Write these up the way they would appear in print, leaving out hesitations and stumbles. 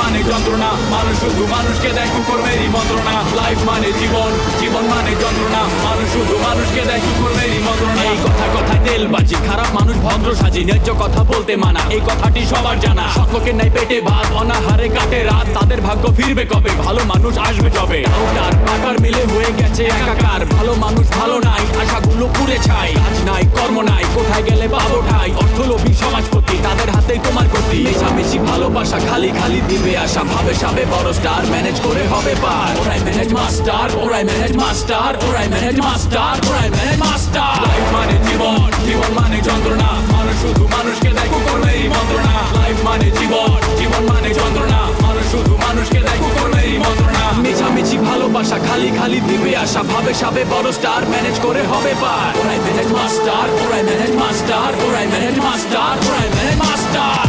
মানে যন্ত্রণা, মানুষ শুধু মানুষকে দেয় কুকুরমেরই মন্ত্রণা। লাইফ মানে জীবন, জীবন মানে যন্ত্রণা, মানুষ শুধু মানুষকে দেয় কুকুরমেরই মন্ত্রণা। এই কথায় তেলবাজি, খারাপ মানুষ ভদ্র সাজি, ন্যায্য কথা বলতে মানা, এই কথাটি সবার জানা। সকলের নাই পেটে ভাত, অনাহারে কাটে রাত, তাদের ভাগ্য ফিরবে কবে, ভালো মানুষ আসবে যবে। ডাউটার পাকার মিলে হয়ে গেছে একাকার, ভালো মানুষ ভালো নাই, আশাগুলো পুড়ে ছাই। কাজ নাই কর্ম নাই, কোথায় গেলে পাবো ঠাই, অর্থলোভী সমাজপতি, তাদের হাতেই তোমার গতি। মেশামেশি ভালোবাসা খালি খালি দিবে আশা, ভাবে সাবে বড় স্টার, ম্যানেজ করে হবে পার। ওরাই ম্যানেজ মাস্টার, ওরাই ম্যানেজ মাস্টার, ওরাই ম্যানেজ মাস্টার, ওরাই ম্যানেজ মাস্টার। লাইফ মানে জীবন, জীবন মানে যন্ত্রণা, মানুষ শুধু মানুষকে দেয় কুকুরমেরই মন্ত্রণা। লাইফ মানে জীবন, জীবন মানে যন্ত্রণা, মানুষ শুধু মানুষকে দেয় কুকুরমেরই মন্ত্রণা। মিছামিছি ভালোবাসা খালি খালি দিবে আশা, ভাবে সাবে বড় স্টার, ম্যানেজ করে হবে পার। ওরাই ম্যানেজ মাস্টার, ওরাই ম্যানেজ মাস্টার, ওরাই ম্যানেজ মাস্টার, ওরাই ম্যানেজ মাস্টার।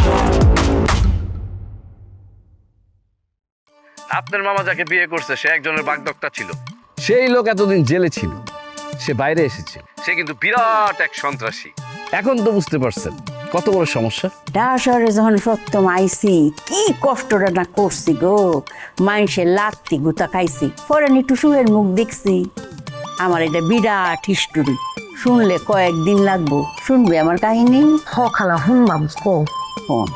আপনার মামা যাকে বিয়ে করছে সে একজনের বাগদত্তা ছিল। সেই লোক এতদিন জেলে ছিল, সে বাইরে এসেছে। সে কিন্তু বিরাট এক সন্ত্রাসী। এখন তো বুঝতে পারছেন কত বড় সমস্যা। ঢাকা শহরে যখন প্রথম আইসি কি কষ্টটা না করছি গো, মানুষের লাত্তি গুতা খাইছি, পরে একটু সুখের মুখ দেখছি। আমার এটা বিরাট হিস্টোরি, শুনলে কয়েকদিন লাগবো। শুনবে আমার কাহিনী? হ খালা শুনবাম কো। ফোন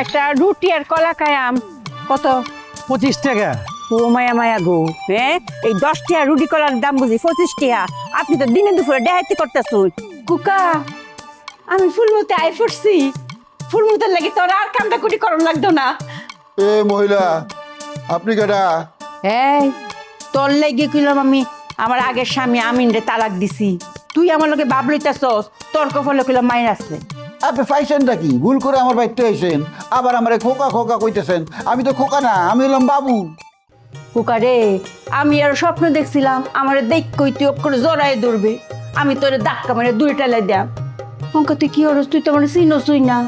একটা রুটি আর কলা খায়াম কত? 25 টাকা। ও মায়া মায়া গো, হ্যাঁ এই 10 টাকা রুটি কলার দাম বুঝি 25 টাকা? আপনি তো দিনে দুপুরে দেখাইতে করতেছুন। কুকা আমি ফুলমতে আই পড়ছি, ফুলমতের লাগি তোর আর কামটা কুটি করন লাগতো না। এ মহিলা, আপনি কেডা? এই তোর লাগি কইলাম আমি আমার আগের স্বামী আমিন রে তালাক দিছি, তুই আমার লগে বাপ লইতাছস, তোর কফলে কইলাম মাইর আছে। আপনি পাইছেনটা কি? ভুল করে আমার বাড়িতে আইছেন, আবার আমার খোকা খোকা কইতেছেন। আমি তো খোকা না, আমি হলাম বাবু। কুকা রে, আমি আর স্বপ্ন দেখছিলাম আমার দেখ কই তুই করে জড়াই ধরবে, আমি তোরে ধাক্কা মারে দুইটা লাই দেব। অঙ্কা তুই কি হরস? তুই তো আমার চিনসই না।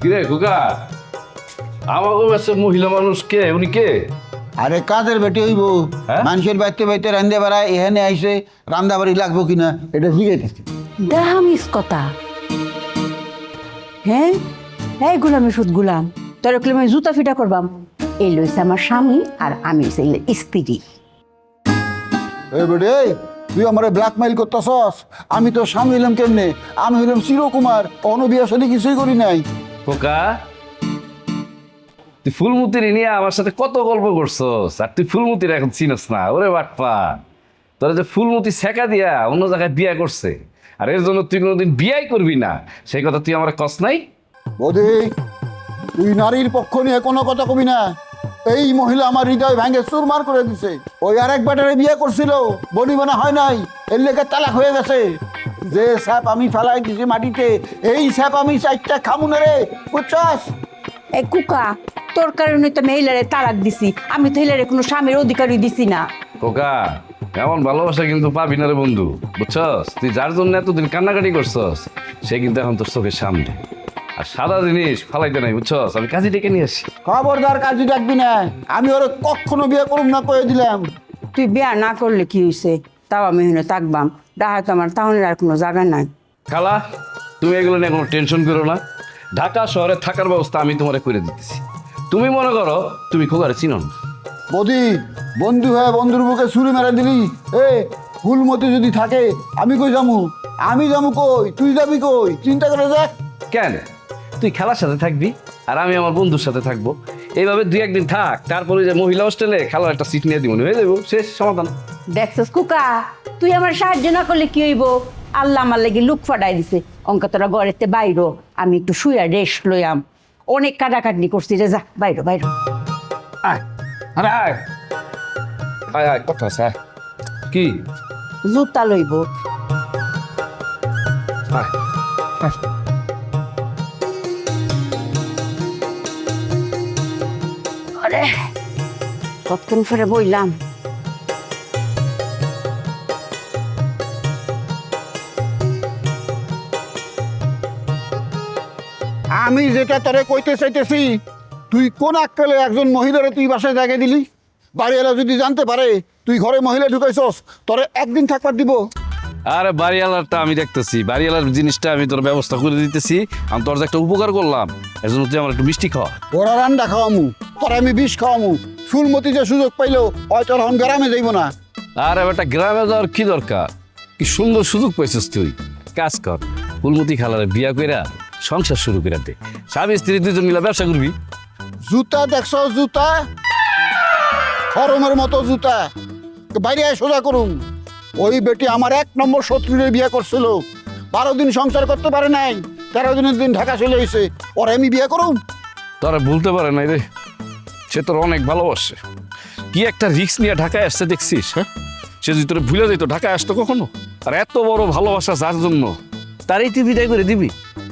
কিরে খোকা, আমাকে কাছে মহিলা মানুষ কে? উনি কে? আরে কাজের বেটি হইব, হ্যাঁ? মানুষের বাড়িতে বাড়িতে রান্ধে বেড়ায়, এখানে আইসে রান্দা বাড়ি লাগবো কিনা এটা জিজ্ঞেস। দেহামিস কথা, হ্যাঁ এই গুলাম সুদ গুলাম, তোর কইলাম আমি জুতা ফিটা করবাম। এই লইছে আমার স্বামী আর আমি হইছে স্ত্রী। এই বেটে, তুই আমার ব্ল্যাকমেইল করতেছস? আমি তো স্বামী হইলাম কেমনে? আমি হইলাম চিরকুমার, অনবিয়া সাথে কিছুই করি নাই। খোকা, তুই ফুলমতির নিয়ে আমার সাথে কত গল্প করছস, আর তুই ফুলমতির এখন চিনস না? ওরে বাটপা, তোরা যে ফুলমতি ছেকা দিয়া অন্য জায়গায় বিয়ে করছে, আর এর জন্য তুই কোনোদিন বিয়াই করবি না, সেই কথা তুই আমার কস নাই? বৌদি, তুই নারীর পক্ষ নিয়ে কোনো কথা কবি না। এই মহিলা আমার হৃদয় ভেঙে চুরমার করে দিছে। ওই আরেক ব্যাটারে বিয়ে করছিল, বনি বানা হয় নাই, এর লেগে তালাক হয়ে গেছে। যে স্যাপ আমি ফেলাই দিছি মাটিতে, এই স্যাপ আমি চারটা খামু না রে, বুঝছস? এই কুকা, তোর কারণে তো মহিলারে তালাক দিছি, আমি তো হিলারে কোনো স্বামীর অধিকারই দিছি না। খোকা, এমন ভালোবাসা কিন্তু পাবি না রে বন্ধু, বুঝছস? তুই যার জন্য এতদিন কান্নাকাটি করছস সে কিন্তু এখন তোর চোখের সামনে, আর সাদা জিনিস ফালাইতে নাই, বুঝছস? আমি কাজে ডেকে নিয়ে আসি। খবরদার কাজী ডাকবি না, আমি ওরে কখনো বিয়ে করুম না কয়ে দিলাম। তুই বিয়া না করলে কি হয়েছে, তাও আমি এখানে থাকবাম। ডাহা তো আমার তাহলে আর কোনো জায়গা নাই। খালা, তুমি এগুলো নিয়ে কোনো টেনশন করো না, ঢাকা শহরে থাকার ব্যবস্থা আমি তোমারে করে দিতেছি। তুমি মনে করো তুমি খোকারে চিনো না। বৌদি, বন্ধু হয়ে বন্ধুর বুকে ছুরি মেরে দিলি। এ ফুলমতি যদি থাকে আমি কই যামু? আমি যামু কই? তুই যাবি কই? চিন্তা করে দেখ। কেন? তুই খেলার সাথে থাকবি আর আমি আমার বন্ধুর সাথে থাকবো, এইভাবে দুই একদিন থাক, তারপরে যে মহিলা হোস্টেলে খেলার একটা সিট নিয়ে দিব, হয়ে যাবো, শেষ সমাধান। দেখছিস কুকা, তুই আমার সাহায্য না করলে কি হইব? আল্লাহ আমার লাগি লুক ফাটাই দিছে। অঙ্ক তোরা ঘরেতে বাইরো, আমি একটু শুয়া রেস্ট লইয়াম। অনেক কাটাকাটি করছি রে, যা বাইরো বাইরো। আয়, আরে আয়, আয় আয়, কথা আছে, আয়। কি? জুতা লইব। আয়, আয়। আরে কতক্ষণ ফেরে বইলাম। আমি যেটা তোরে কইতে চাইতেছি, তুই কোন আক্কেলে একজন মহিলারে তুই বাসায় জায়গা দিলি? বাড়িওয়ালা যদি জানতে পারে তুই ঘরে মহিলা ঢুকাইছস, তোরে একদিন থাকবার দিব? আরে বাড়িওয়ালারটা আমি দেখতেছি, বাড়িওয়ালার জিনিসটা আমি তোর ব্যবস্থা করে দিতেছি। আমি তোর যে একটা উপকার করলাম, এর জন্য তুই আমার একটু মিষ্টি খাওয়া। ওরা রান্না খাওয়ামু, তোরা আমি বিষ খাওয়ামু। ফুলমতি যে সুযোগ পাইলো হয়তো এখন গ্রামে যাইব না। আরে বেটা, গ্রামে যাওয়ার কি দরকার? কি সুন্দর সুযোগ পাইছিস তুই। কাজ কর, ফুলমতি খালারে বিয়া কইরা সংসার শুরু করে দে। স্বামী স্ত্রী দুজন মিলে ব্যবসা করবি। জুতা দেখছ, জুতা খরমের মতো জুতা, বাইরে আয় সোজা করুন। ওই বেটি আমার 1 নম্বর শত্রুরে বিয়ে করছিল, 12 দিন সংসার করতে পারে নাই, 13 দিনের দিন ঢাকা চলে এসে ওরা আমি বিয়ে করুন। তোরা ভুলতে পারে নাই রে, সে তোর অনেক ভালোবাসে। কি একটা রিস্ক নিয়ে ঢাকায় আসছে দেখছিস? হ্যাঁ, সে যদি তোর ভুলে যেত ঢাকায় আসতো কখনো? আর এত বড় ভালোবাসা যার জন্য, তারই তুই বিদায় করে দিবি?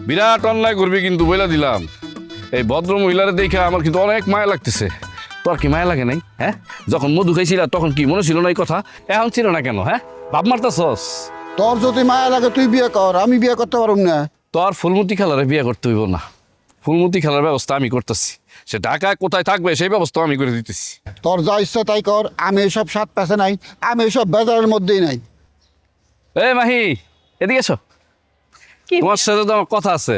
বিরাট অন্যায় করবি কিন্তু, বইলা দিলাম। এই ভদ্র মহিলারে দেখে আমার কিন্তু অনেক মায়া লাগতেছে। তোর কি মায়া লাগে নাই? হ্যাঁ, যখন মধু খাইছিল তখন কি মনে ছিল না এই কথা? এখন ছিল না কেন? হ্যাঁ, ভাব মারতাছস। তোর যদি মায়া লাগে তুই বিয়ে কর, আমি বিয়ে করতে পারুম না। তোর ফুলমতি খেলারে বিয়ে করতে হইব না। ফুলমতি খেলার ব্যবস্থা আমি করতেছি। সে ঢাকায় কোথায় থাকবে সেই ব্যবস্থা আমি করে দিতেছি। তোর যা ইচ্ছা তাই কর, আমি এসব সাত পাশে নাই, আমি এসব বেজারের মধ্যেই নাই। এই মাহি, এদিকে এসো। কি তোমার সাথে তো আমার কথা আছে।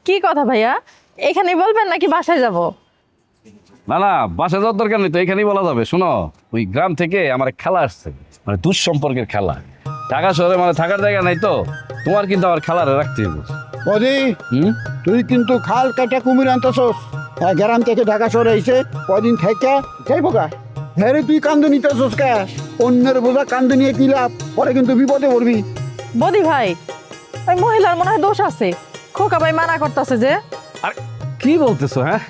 কি কথা ভাইয়া? এখানে বলবেন নাকি বাসায় যাব? না না, বাসা যাওয়ার দরকার নেই তো, এখানেই বলা যাবে। শোনো, ওই গ্রাম থেকে আমার এক খালা আসছে, মানে দুঃসম্পর্কের খালা। ঢাকা শহরে মানে থাকার জায়গা নাই তো, তোমার কিন্তু আমার খালারে রাখতে হবে। বদি, তুই কিন্তু খাল কাটা কুমির আনতেছস। হ্যাঁ, গ্রাম থেকে ঢাকা শহরে এসে কদিন থেকে যাইব গা। হ্যাঁ রে, তুই কান্দু নিতেছস কে? অন্যের বোঝা কান্দু নিয়ে কি লাভ? পরে কিন্তু বিপদে পড়বি। বদি ভাই, ওই মহিলার মনে হয় দোষ আছে। খোকা ভাই মানা করতেছে যে। আর কি বলতেছো? হ্যাঁ,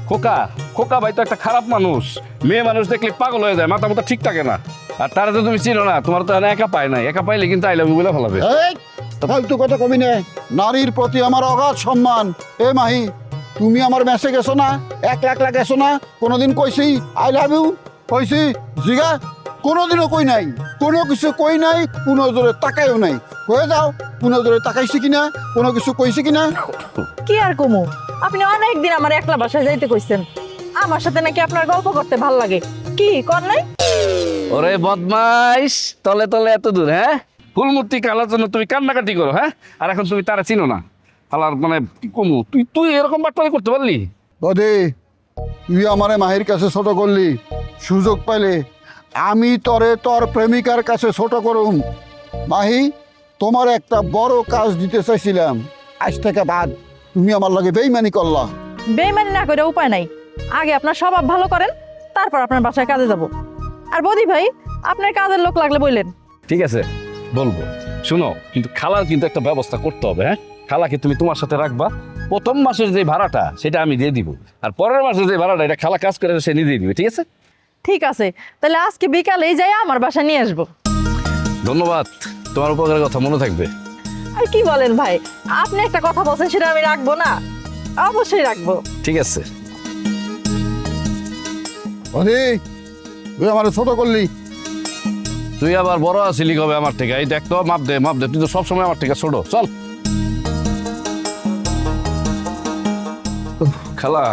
খোকা খোকা ভাই তো একটা খারাপ মানুষ। মেয়ে মানুষ দেখলে পাগল হয়ে যায়, মাথা মাথা ঠিক থাকে না। আর তারা তো তুমি চিনো না, তোমার তো একা পায় নাই। একা পাইলে কিন্তু আই লাভ ইউ বলে ফেলাবে। এই ফালতু কথা কবি নে। নারীর প্রতি আমার অগাধ সম্মান। এ মাহি, তুমি আমার মেসে গেছো না, একলা গেছো না? কোনোদিন কইছি আই লাভ ইউ? কইছি জিগা? কোনোদিনও কই নাই, কোনো কিছু কই নাই, কোনো জোরে তাকাইও নাই। হয়ে যাও, কোনো জোরে তাকাইছি কিনা, কোনো কিছু কইছি কিনা? কি আর কমু, আপনি অনেকদিন আমার একলা বাসায় যাইতে কইছেন। আমার সাথে নাকি আপনার গল্প করতে ভাল লাগে। কি কর নাই? ওরে বদমাইশ, তলে তলে এত দূর। হ্যাঁ, ফুলমূর্তি কালার জন্য তুমি কান্নাকাটি করো। হ্যাঁ, আর এখন তুমি তারা চিনো না। কালার মানে কি কমু, তুই তুই এরকম বাটপারি করতে পারলি? বদে, তুই আমারে মাহির কাছে ছোট করলি। সুযোগ পাইলে আমি তরে তোর প্রেমিকার কাছে ছোট করুম। মাহি, তোমার একটা বড় কাজ দিতে চাইছিলাম, আজ থেকে বাদ। তুমি আমার লগে বেইমানি করলা। বেইমানি না করে উপায় নাই। আগে আপনার স্বভাব ভালো করেন, তারপর আপনার বাসায় কাজে যাব। আর বদি ভাই, আপনার কাজের লোক লাগলে বললেন। ঠিক আছে, বলবো। শুনো, কিন্তু খালার কিন্তু একটা ব্যবস্থা করতে হবে। হ্যাঁ, খালাকে তুমি তোমার সাথে রাখবা। প্রথম মাসের যে ভাড়াটা সেটা আমি দিয়ে দিব, আর পরের মাসের যে ভাড়াটা এটা খালা কাজ করে সে নিজেই দিবে। ঠিক আছে? ঠিক আছে, তাহলে আজকে বিকালেই যাই আমার বাসায় নিয়ে আসবো। ধন্যবাদ, তোমার উপকারের কথা মনে থাকবে। আর কি বলেন ভাই, আপনি একটা কথা বলছেন সেটা আমি রাখবো না? অবশ্যই রাখবো। ঠিক আছে। বদে, তুই আমার ছোট করলি। তুই আবার বড় আছিলি কবে আমার থেকে? এই দেখ তো, মাপ দে মাপ দে, তুই তো সবসময় আমার থেকে ছোট। চল খালা।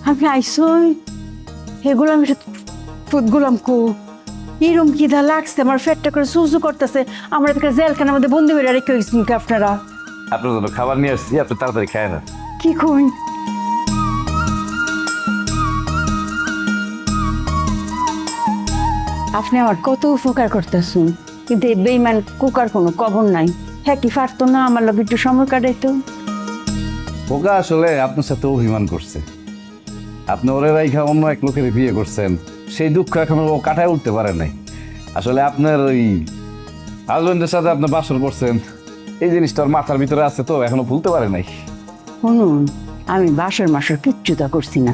আমি আইসই এগুলো আমি ফুটগুলাম কো এরম কি দা লাগছে, আমার ফেটটা করে সুসু করতেছে। আমরা এদিকে জেলখানার মধ্যে বন্দি করে রেখে গেছেন কি আপনারা? আপনার জন্য খাবার নিয়ে আসছি, আপনি তাড়াতাড়ি খায় না। কি কই? আপনি আমার কত উপকার করতেছেন, কিন্তু এই বেইমান কুকার কোনো কবর নাই। হ্যাঁ, কি পারতো না আমার লোক একটু সময় কাটাইতো? খোকা আসলে আপনার সাথে অভিমান করছে। আপনি ওরে রাইখা অন্য এক লোকের বিয়ে করছেন, সেই দুঃখ এখন ও কাটায় উঠতে পারে নাই। আসলে আপনার ওই হাজবেন্ডের সাথে আপনি বাসর করছেন, এই জিনিসটা ওর মাথার ভিতরে আছে তো, এখনো ভুলতে পারে নাই। শুনুন, আমি বাসর মাসর কিচ্ছু তা করছি না।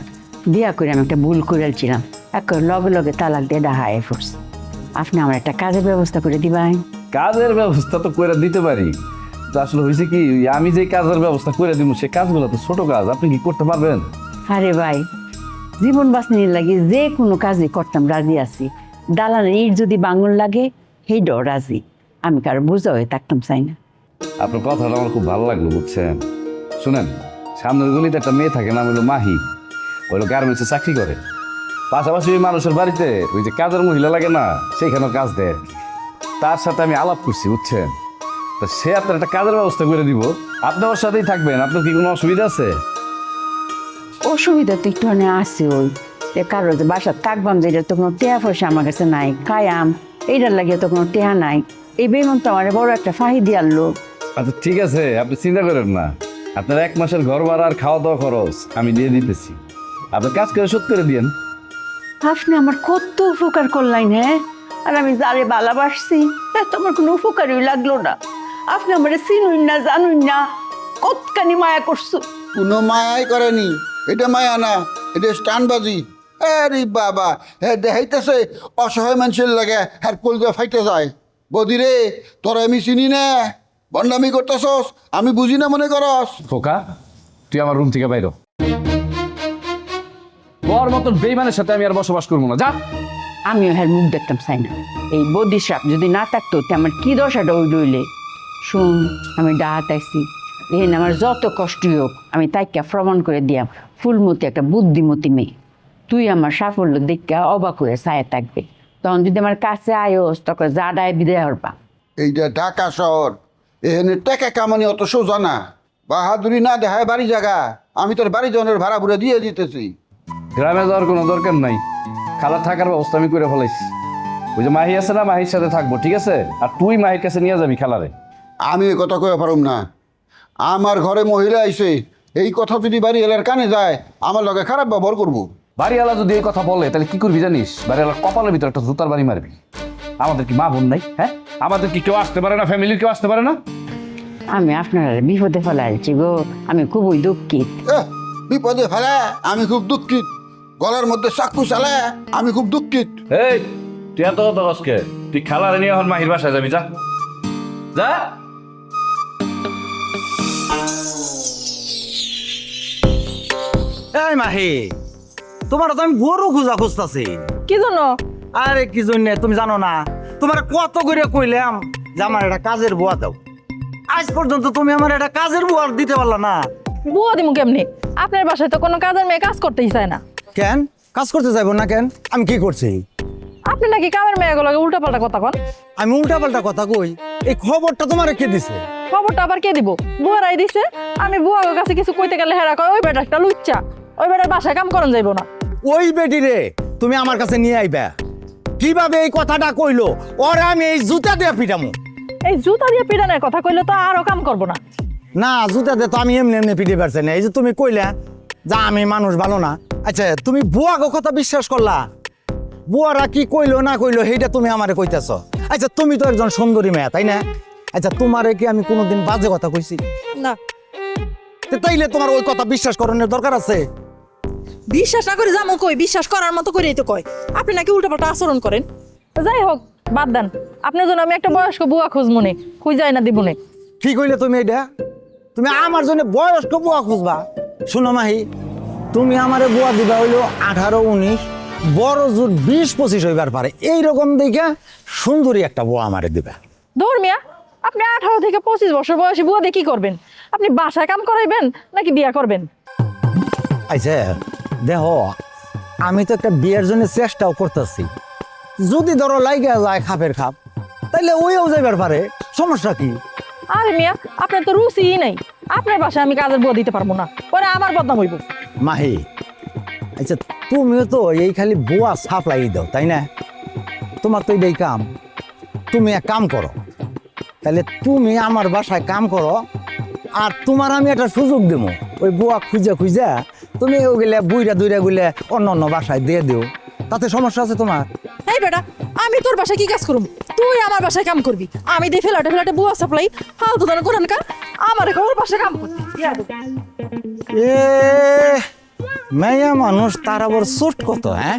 বিয়া করে আমি একটা ভুল করেছিলাম, এক লগে লগে তালাক দিয়ে ডাহায় পড়ছি। আপনি আমার একটা কাজের ব্যবস্থা করে দিবেন? কাজের ব্যবস্থা তো করে দিতে পারি, তো আসলে হয়েছে কি, আমি যে কাজের ব্যবস্থা করে দিব সেই কাজগুলো তো ছোট কাজ, আপনি কি করতে পারবেন? আরে ভাই, জীবন বাঁচানোর লাগে যে কোনো কাজই করতাম রাজি আছি। দালানের ইট যদি বাঙুন লাগে সেইটাও রাজি। আমি কারো বোঝা হয়ে থাকতাম চাই না। আপনার কথাটা আমার খুব ভালো লাগলো, বুঝছেন? শুনেন, সামনের গলিতে একটা মেয়ে থাকে, নাম হলো মাহি। ওই গার্মেন্টসে চাকরি করে, পাশাপাশি ওই মানুষের বাড়িতে ওই যে কাজের মহিলা লাগে না, সেইখানেও কাজ দেয়। তার সাথে আমি আলাপ করছি, বুঝছেন? তা সে আপনার একটা কাজের ব্যবস্থা করে দিব, আপনি ওর সাথেই থাকবেন। আপনার কি কোনো অসুবিধা আছে? অসুবিধা তো একটু আছে ওই কারো যে বাসার থাকবাম যেটা তো কোনো টেহা পয়সা আমার কাছে নাই, খায়াম এইটার লাগিয়ে তো কোনো টেহা নাই। এই বেমন তো আমার বড় একটা ফাহি দিয়ার লোক। আচ্ছা ঠিক আছে, আপনি চিন্তা করেন না। আপনার 1 মাসের ঘর ভাড়া আর খাওয়া দাওয়া খরচ আমি দিয়ে দিতেছি, আপনি কাজ করে শোধ করে দিয়েন। আপনি আমার কত উপকার করলেন, হ্যাঁ? আর আমি যারে ভালোবাসছি তো আমার কোনো উপকারই লাগলো না। আপনি আমার চিনুন না, জানুন না, কতখানি মায়া করছো। কোনো মায়াই করেনি, এটা মায়া না, এটা স্টানবাজি। আরে বাবা, হ্যাঁ দেখাইতেছে অসহায় মানুষের লাগে হ্যাঁ কলজা ফাইটে যায়। বদিরে তোরা আমি চিনি না, বন্ডামি করতেছস, আমি বুঝি না মনে করস। খোকা, তুই আমার রুম থেকে বাইর হ। তোর মতন বেইমানের সাথে আমি আর বসবাস করবো না, যা। আমিও হ্যাঁ মুখ দেখতাম চাই না। এই বদি সাপ যদি না থাকতো তো আমার কি দশাটা ওই রইলে। শুন, আমি ডাহাত আইছি, এখানে আমার যত কষ্টই হোক আমি তাইকে প্রমাণ করে দিয়াম ফুলমতি একটা বুদ্ধিমতী মেয়ে। তুই আমার সাফল্য দেখা অবাক হয়ে ছায়া থাকবে। তখন যদি আমার কাছে আয়োস তখন যা ডায় বিদায় হরবা। এইটা ঢাকা শহর, এখানে টাকা কামানি অত সোজা না। বাহাদুরি না দেখায় বাড়ি জায়গা, আমি তোর বাড়ি জনের ভাড়া ভুড়ে দিয়ে দিতেছি। গ্রামে যাওয়ার কোনো দরকার নাই, খালা থাকার ব্যবস্থা আমি করে ফেলাইছি। ওই যে মাহি আছে না, মাহির সাথে থাকবো, ঠিক আছে? আর তুই মাহির কাছে নিয়ে যাবি খালারে। আমি এ কথা কয়ে পারুম না। আমার ঘরে মহিলা আইছে, এই কথা যদি বাড়ি এলার কানে যায় আমার লগে খারাপ ব্যবহার করবো। বাড়িওয়ালা যদি এই কথা বলে তাহলে কি করবি জানিস? বাড়িওয়ালার কপালের ভিতরে একটা জুতার বাড়ি মারবি। আমাদের কি মা বোন নাই? হ্যাঁ, আমাদের কি কেউ আসতে পারে না? ফ্যামিলির কেউ আসতে পারে না? আমি আপনার বিপদে ফেলাইছি গো, আমি খুবই দুঃখিত। বিপদে ফেলে আমি খুব দুঃখিত, গলার মধ্যে চাকু চালে আমি খুব দুঃখিত। এই তুই এত কথা কসকে? তুই খালারে নিয়ে এখন মাহির বাসায় যাবি, যা যা। এই মাহি, তোমার তো আমি বড় খুঁজা খুঁজতাছি। কি জন্য? আরে কি জন্য তুমি জানো না? তোমার কত করে কইলাম যে আমার একটা কাজের বুয়া দাও, আজ পর্যন্ত তুমি আমার একটা কাজের বুয়া দিতে পারলা না। বুয়া দিমু কেমনি? আপনার বাসায় তো কোনো কাজের মেয়ে কাজ করতেই চায় না। কেন কাজ করতে যাবো না কেন? আমি কি করছি? আপনি নাকি কামের মেয়েগুলোকে উল্টাপাল্টা কথা কন। আমি উল্টা পাল্টা কথা কই? এই খবরটা তোমার কে দিছে? খবরটা আবার কে দিব? বুয়ারাই দিছে। আমি বুয়ার কাছে কিছু কইতে গেলে হেরা কয় ওই বেটা একটা লুচ্চা, ওই বেটার বাসায় কাম করন যাইব না। ওই বেটি রে তুমি আমার কাছে নিয়ে আইবা। কিভাবে এই কথাটা কইলো? ওরে আমি এই জুতা দিয়ে পিটামু। এই জুতা দিয়ে পিটানোর কথা কইলে তো আরো কাম করবো না। না, জুতা দিয়ে তো আমি এমনি এমনি পিটে পারছি না। এই যে তুমি কইলা যা আমি মানুষ ভালো না, আচ্ছা তুমি বুয়াকে কথা বিশ্বাস করলা? বুয়ারা কি কইলো না কইলো সেইটা তুমি আমারে কইতেছ। আচ্ছা তুমি তো একজন সুন্দরী মেয়ে, তাই না? আচ্ছা তোমারে কি আমি কোনোদিন বাজে কথা কইছি? না, তাইলে তোমার ওই কথা বিশ্বাস করানোর দরকার আছে? বিশ্বাস না করে যামো কই? বিশ্বাস করার মতো করেই তো কয়। আপনি নাকি উল্টাপাল্টা আচরণ করেন। যাই হোক, বাদ দেন। আপনার জন্য আমি একটা বয়স্ক বুয়া খুঁজবো নে, খুঁজাই না দিবনে। কি কইলে তুমি এটা? তুমি আমার জন্য বয়স্ক বুয়া খুঁজবা? শুনো মাহি, তুমি আমারে বুয়া দিবা হইলো 18, 19, বড় জোর 20, 25 হইবার পারে এইরকম দেখে সুন্দরী একটা বুয়া আমারে দিবা। ধর্মিয়া, আপনি 18 থেকে 25 বছর বয়সী বুয়া দিয়ে কি করবেন? আপনি বাসায় কাম করাইবেন নাকি বিয়া করবেন? আচ্ছা দেখো, আমি তো একটা বিয়ের জন্য চেষ্টাও করতেছি। যদি ধরো লাইগা যায় খাপের খাপ, তাইলে ওইও যাইবার পারে, সমস্যা কি? আরে মিয়া, আপনার তো রুচিই নাই। আপনার বাসায় আমি কাজের বুয়া দিতে পারবো না, পরে আমার বদনাম হইব। মাহি, আচ্ছা তুমিও তো এই খালি বুয়া সাপ্লাই দাও, তাই না? তোমার তো এটাই কাম। তুমি এক কাম করো, তাহলে তুমি আমার বাসায় কাম করো, আর তোমার আমি একটা সুযোগ দেবো। ওই বুয়া খুঁজা খুঁজা তুমি ওগুলা বুইরা দুইরা গুলে অন্য অন্য বাসায় দিয়ে দিও, তাতে সমস্যা আছে তোমার? এই বেটা, আমি তোর বাসায় কি কাজ করব? তুই আমার বাসায় কাম করবি। আমি দিয়ে ফেলাটে ফেলাটে বুয়া সাপ্লাই ফালতু দানা করেন কা? আমার ওর বাসায় কাম করবি। এ মেয়া মানুষ তার আবার চোট কত, হ্যাঁ?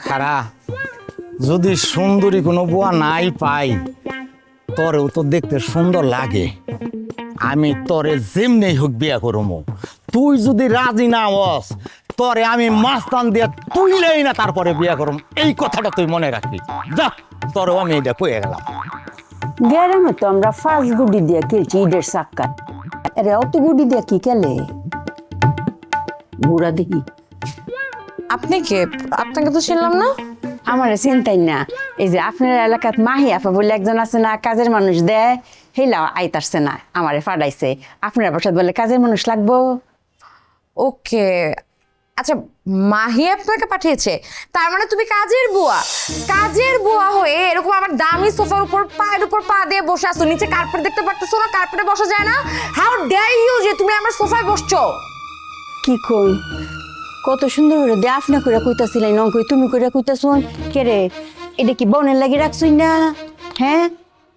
খারা যদি সুন্দরী কোনো বুয়া নাই পাই, তোরেও তো দেখতে সুন্দর লাগে। আমি তোরে যেমনি হোক বিয়া করবো। তুই যদি রাজি না হস, তোরে আমি মাস্তান দিয়ে তুইলেই না তারপরে বিয়া করব। এই কথাটা তুই মনে রাখবি। যা, তোরও আমি এটা কয়ে গেলাম। গ্রামে তো আমরা 5 গুটি দিয়ে খেলছি ঈদের সাক্কা। আরে অত গুটি দিয়ে কি খেলে? বুড়া দেখি। আপনি কে? আপনাকে তো চিনলাম না। আমার চিন্তাই না, এই যে আপনার এলাকাত মাহি আপা বলে একজন আছে না, কাজের মানুষ দেয়, হেলা আইতারছে না, আমারে ফাটাইছে। আপনার বাসাত বলে কাজের মানুষ লাগবো। ওকে, আচ্ছা মাহি আপনাকে পাঠিয়েছে, তার মানে তুমি কাজের বুয়া। কাজের বুয়া হয়ে এরকম আমার দামি সোফার উপর পায়ের উপর পা দিয়ে বসে আছো, নিচে কার্পেট দেখতে পারতেছো না, কার্পেটে বসা যায় না? হাউ ডেয়ার ইউ যে তুমি আমার সোফায় বসছো? কি কই, কত সুন্দর করে দে আপনা করে কইতাছিলেন, নং কই তুমি করে কইতাছুন। কে রে, এটা কি বনের লাগি রাখছুই না? হ্যাঁ,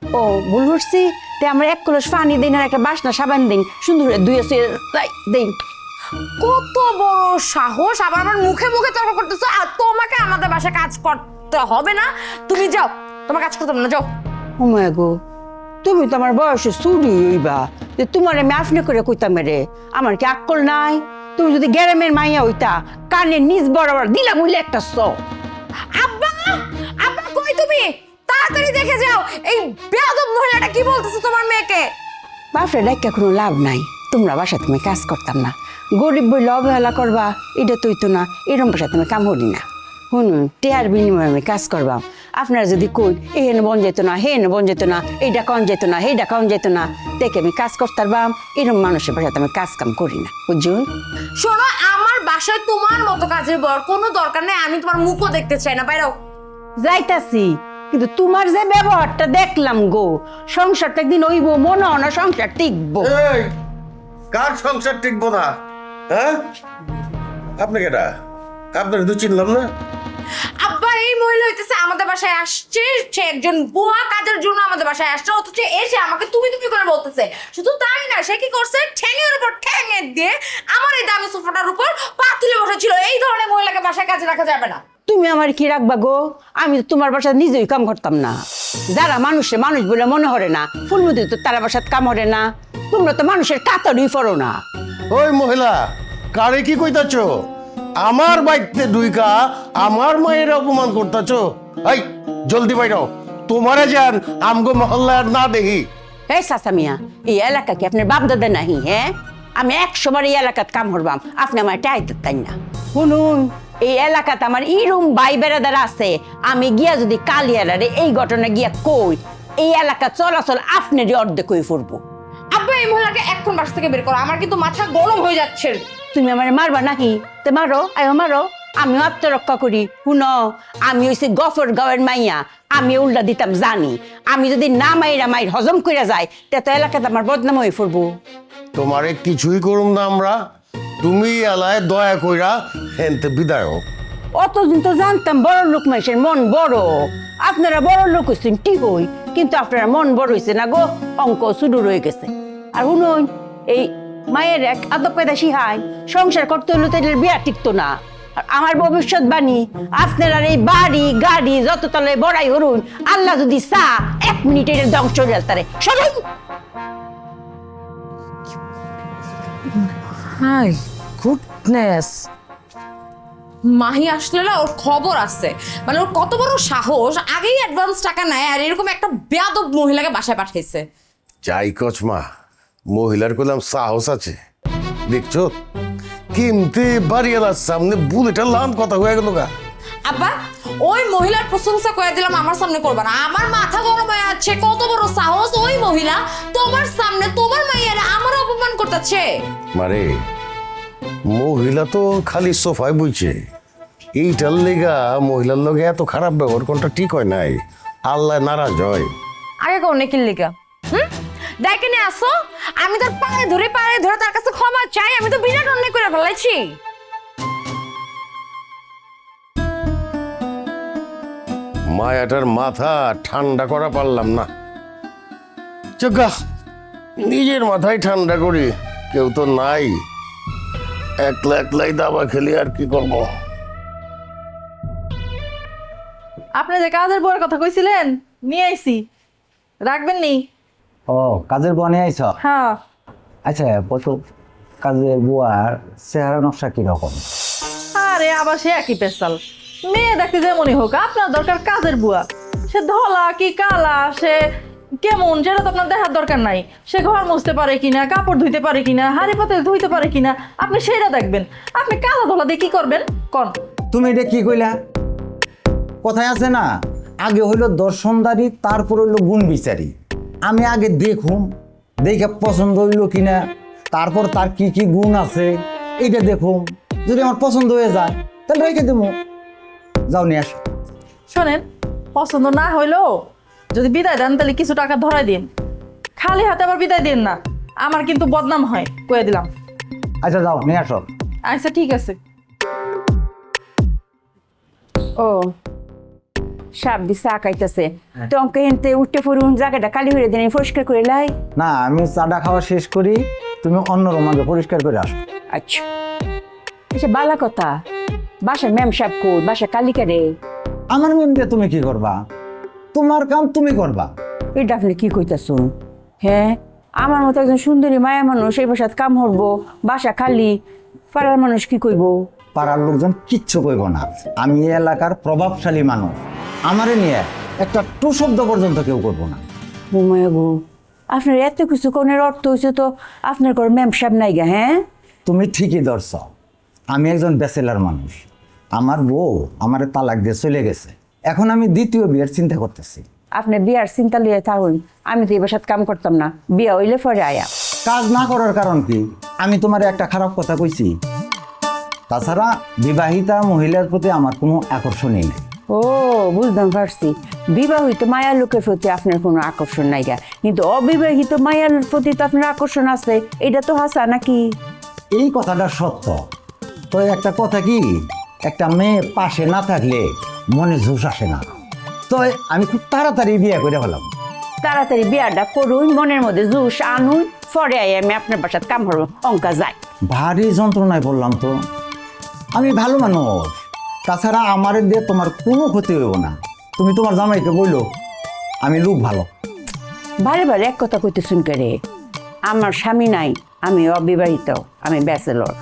ও ভুল করছি। তে আমার এক কলস পানি দিন আর একটা বাসনা সাবান দিন, সুন্দর করে ধুয়ে শুয়ে দিন। কত বড় সাহস, আবার আমার মুখে মুখে তর্ক করতেছো। আর তোমাকে আমাদের বাসায় কাজ করতে হবে না, তুমি যাও, তোমার কাজ করতে হবে না, যাও। ও মায়া গো, তুমি তো আমার বয়সে চুরি হইবা, যে তোমার আমি আপনি করে কইতাম রে, আমার কি আক্কল নাই? তুমি যদি গ্যারামের মাইয়া হইতা, কানে নিজ বরাবর দিলাম হইলে একটা স। আব্বা, আব্বা কই তুমি? তাড়াতাড়ি দেখে যাও, এই বেয়াদব মহিলাটা কি বলতেছে তোমার মেয়েকে। বাপরে ডাক্কা কোনো লাভ নাই, তোমরা বাসা তুমি কাজ করতাম না, গরিব বইলে অবহেলা করবা, এটা তুই তো না, এরম বাসা তুমি কাম করি না। শুনুন, টেয়ার বিনিময়ে আমি কাজ করবাম। আপনারা যদি কই এহেন বন যেত না, হেন বন যেত না, এইটা কন যেত না, সেইটা কন যেত না, দেখে আমি কাজ করতাম, এরম মানুষের বাসাতে আমি কাজ কাম করি না, বুঝুন? শোনো, আমার বাসায় তোমার মতো কাজের বর কোনো দরকার নেই, আমি তোমার মুখও দেখতে চাই না, বাইরেও। যাইতাছি, কিন্তু তোমার যে ব্যবহারটা দেখলাম গো, সংসারটা একদিন ওইব, মনে হয় না সংসার টিকবো। এই কার সংসার টিকবো না? হ্যাঁ, আপনি কেটা? আপনার তো চিনলাম না। আব্বা, এই মহিলা হইতেছে আমাদের বাসায় আসছে, সে একজন বুয়া কাজের জন্য আমাদের বাসায় আসছে, অথচ এসে আমাকে তুমি তুমি করে বলতেছে। শুধু তাই না, সে কি করছে, ঠ্যাঙের উপর ঠ্যাঙে দিয়ে আমার এই দামি সোফাটার উপর পা তুলে বসেছিল। এই ধরনের মহিলাকে বাসায় কাজে রাখা যাবে না। তুমি আমার কি রাখবা গো? আমি তো তোমার বাসায় নিজেই কাম করতাম না। যারা মানুষে মানুষ বলে মনে হরে না, ফুলমতি তো তারা বাসাত কাম হরে না। তোমরা তো মানুষের কাতারই পড়ো না। ওই মহিলা, কারে কি কইতাছ? আমার বাইকতে দুইকা আমার মায়ের অপমান করতেছ। এই জলদি বাইরাও, তোমারে যান আমগো মহল্লার না দেখি। এই চাচা মিয়া, এই এলাকা কি আপনার বাপ দাদা নাহি? হ্যাঁ, আমি 100 বার এই এলাকাত কাম করবাম, আপনি আমার টাইতে তাই না। শুনুন, এই এলাকাতে আমার ইরুম ভাই বেড়াদার আছে, আমি গিয়া যদি কালিয়ারে এই ঘটনা গিয়া কই, এই এলাকা চলাচল আপনারই অর্ধেক হয়ে পড়বো। আব্বা, এই মহিলাকে এখন বাসা থেকে বের করো, আমার কিন্তু মাথা গরম হয়ে যাচ্ছে। তুমি আমার মারবা নাকি? তে মারো, আয়ো মারো, আমিও আত্মরক্ষা করি। শুনো, আমি হইছি গফর গাঁয়ের মাইয়া, আমি উল্টা দিতাম জানি। আমি যদি না মাইরা মাইর হজম করে যায়, তে তো এলাকাতে আমার বদনাম হয়ে পড়বো। তোমারে কিছুই করুম না আমরা, তুমি এলায় দয়া কইরা হেনতে বিদায় হোক। অতদিন তো জানতাম বড় লোক মানুষের মন বড়, আপনারা বড় লোক হচ্ছেন ঠিক হই, কিন্তু আপনারা মন বড় হয়েছে না গো, অঙ্ক শুরু রয়ে গেছে। আর শুনুন, এই মায়ের এক আদব কায়দা শিহাই, সংসার করতে হলে তো এদের বিয়া টিকতো না। আর আমার ভবিষ্যৎবাণী, আপনারা এই বাড়ি গাড়ি যত তলে বড়াই হরুন, আল্লাহ যদি চা 1 মিনিটে এর ধ্বংস হয়ে তারে সবাই। হাই গুডনেস, মাহি আসলে না ওর খবর আছে, মানে ওর কত বড় সাহস, আগেই অ্যাডভান্স টাকা নেয় আর এরকম একটা বেয়াদব মহিলাকে বাসায় পাঠাইছে। যাই কচমা, মহিলার কইলাম সাহস আছে, দেখছো কিমতে বাড়িওয়ালার সামনে বুলেটার লাম কথা হয়ে গেল গা। আব্বা, ওই মহিলার প্রশংসা করে দিলাম, আমার সামনে করবা না, আমার মাথা গরম হয়ে আছে। কত বড় সাহস, ওই মহিলা তোমার সামনে তোমার মাইয়ারে আমার অপমান করতেছে। মারে, মহিলা তো খালি সোফায় বইছে, এইটার লেগা মহিলার লগে এত খারাপ ব্যবহার কোনটা ঠিক হয় নাই, আল্লাহ নারাজ হয়। আগে কোন নেকির লিগা দেখে নিয়ে আসো, আমি তোর পায়ে ধরে তার কাছে ক্ষমা চাই, আমি তো বিরাট অন্যায় করে ফেলাইছি। মায়াটার মাথা ঠান্ডা করা পারলাম না। চোখা নিজের মাথায় ঠান্ডা করি, কেউ তো নাই, একলা একলাই দাবা খেলি, আর কি করবো। আপনি যে কাজের বউয়ের কথা কইছিলেন, নিয়ে আইছি, রাখবেন নি? ও, কাজের বুয়া নিয়ে আইছ? হ্যাঁ। আচ্ছা, কত কাজের বুয়ার চেহারা নকশা কিরকম? আরে আবার সে একই পেশাল, মেয়ে দেখতে যেমনই হোক, আপনার দরকার কাজের বুয়া। সে ধলা কি কালা, সে কেমন সেটা তো আপনার দেখার দরকার নাই। সে ঘর মুছতে পারে কিনা, কাপড় ধুইতে পারে কিনা, হাঁড়ি পাতিল ধুইতে পারে কিনা, আপনি সেটা দেখবেন। আপনি কালা ধলা দিয়ে কি করবেন কন? তুমি এটা কি কইলা? কথায় আছে না, আগে হইলো দর্শনদারি, তারপর হইলো গুণ বিচারি। আমি আগে দেখুম, দেখে পছন্দ হইলো কিনা, তারপর তার কি কি গুণ আছে এইটা দেখুম। যদি আমার পছন্দ হয়ে যায় তাহলে রেখে দেবো। যাও নিয়ে আসো। শোনেন, পছন্দ না হইলেও যদি বিদায় দেন তাহলে কিছু টাকা ধরাই দিন, খালি হাতে আবার বিদায় দিন না, আমার কিন্তু বদনাম হয়, কয়ে দিলাম। আচ্ছা যাও নিয়ে আসো। আচ্ছা ঠিক আছে। ও সাপ দিছে আঁকাইতেছে, তো অঙ্কে হেনতে উঠতে পড়ুন, জায়গাটা কালি হয়ে দিন, পরিষ্কার করে লাই। না, আমি চাটা খাওয়া শেষ করি, তুমি অন্য রুমাকে পরিষ্কার করে আসো। আচ্ছা আচ্ছা, বালা কথা, বাসা ম্যাম সাপ কই, বাসা কালিকা রে। আমার মেম দিয়ে তুমি কি করবা? তোমার কাম তুমি করবা। এটা আপনি কি কইতাছুন? হ্যাঁ, আমার মতো একজন সুন্দরী মায়া মানুষ এই বাসাত কাম হরবো, বাসা খালি, পাড়ার মানুষ কি কইব? পাড়ার লোকজন কিচ্ছু কইব না। আমি এই এলাকার প্রভাবশালী মানুষ, আমারে নিয়ে একটা টু শব্দ পর্যন্ত কেউ করবো না। মায়া গো, আপনার এত কিছু কোনের অর্থ হয়েছে তো আপনার ঘর ম্যাম সাপ নাই গা? হ্যাঁ, তুমি ঠিকই ধরছ, আমি একজন ব্যাচেলার মানুষ। আমার বউ আমারে তালাক দিয়ে চলে গেছে, এখন আমি দ্বিতীয় বিয়ের চিন্তা করতেছি। আপনি বিয়ার চিন্তা লিয়ে থাকুন, আমি তো এই বাসাত কাম করতাম না, বিয়া হইলে পরে আয়া। কাজ না করার কারণ কি? আমি তোমার একটা খারাপ কথা কইছি? তাছাড়া বিবাহিতা মহিলার প্রতি আমার কোনো আকর্ষণই নেই। ও বুঝতাম পারছি, বিবাহিত মায়ার লোকের প্রতি আপনার কোনো আকর্ষণ নাই গা, কিন্তু অবিবাহিত মায়ার প্রতি তো আপনার আকর্ষণ আছে, এটা তো হাসা নাকি? এই কথাটা সত্য। তো একটা কথা কি, একটা মেয়ে পাশে না থাকলে মনে জোশ আসে না। তো আমি খুব তাড়াতাড়ি বিয়ে করে ফেলাম। তাড়াতাড়ি বিয়াটা করুন, মনের মধ্যে জুস আনুন, পরে আই আমি আপনার বাসাত কাম হরবো, অঙ্কা যাই। ভারী যন্ত্রণায় পড়লাম তো। আমি ভালো মানুষ, তাছাড়া আমার দিয়ে তোমার কোনো ক্ষতি হইব না। তুমি তোমার জামাইকে বললো আমি লোক ভালো। বারে বারে এক কথা কইতে শুনকে রে, আমার স্বামী নাই, আমি অবিবাহিত, আমি ব্যাচেলর।